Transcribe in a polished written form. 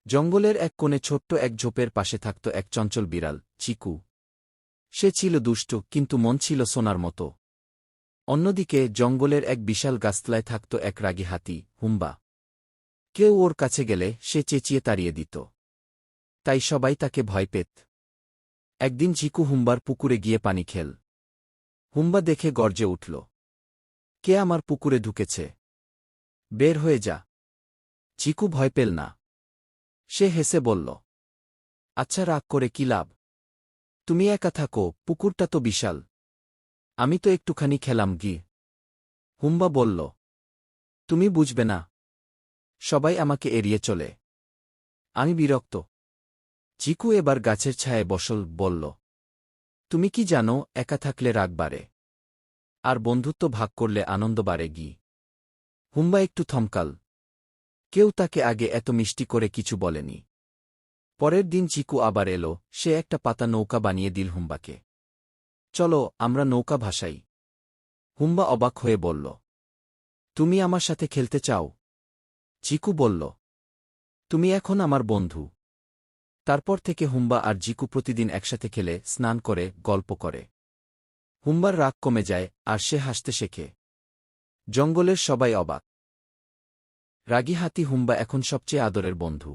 জঙ্গলের এক কোণে ছোট্ট এক ঝোপের পাশে থাকত এক চঞ্চল বিড়াল, চিকু। সে ছিল দুষ্ট, কিন্তু মন ছিল সোনার মতো। অন্যদিকে জঙ্গলের এক বিশাল গাছতলায় থাকত এক রাগী হাতি, হুম্বা। কেউ ওর কাছে গেলে সে চেঁচিয়ে তাড়িয়ে দিত। তাই সবাই তাকে ভয় পেত। একদিন চিকু হুম্বার পুকুরে গিয়ে পানি খেল। হুম্বা দেখে গর্জে উঠল, কে আমার পুকুরে ঢুকেছে? বের হয়ে যা। চিকু ভয় পেল না। সে হেসে বলল, আচ্ছা, রাগ করে কি লাভ? তুমি একা থাকো, পুকুরটা তো বিশাল। আমি তো একটুখানি খেলাম গি। হুম্বা বলল, তুমি বুঝবে না। সবাই আমাকে এড়িয়ে চলে। আমি বিরক্ত। চিকু এবার গাছের ছায়ায় বসল, বলল, তুমি কি জানো, একা থাকলে রাগ বাড়ে, আর বন্ধুত্ব ভাগ করলে আনন্দ বাড়ে গি। হুম্বা একটু থমকাল। কেউ তাকে আগে এত মিষ্টি করে কিছু বলেনি। পরের দিন চিকু আবার এলো, সে একটা পাতা নৌকা বানিয়ে দিল হুম্বাকে। চলো, আমরা নৌকা ভাসাই। হুম্বা অবাক হয়ে বলল, তুমি আমার সাথে খেলতে চাও? চিকু বলল, তুমি এখন আমার বন্ধু। তারপর থেকে হুম্বা আর জিকু প্রতিদিন একসাথে খেলে, স্নান করে, গল্প করে। হুম্বার রাগ কমে যায়, আর সে হাসতে শেখে। জঙ্গলের সবাই অবাক। রাগী হাতি হুম্বা এখন সবচেয়ে আদরের বন্ধু।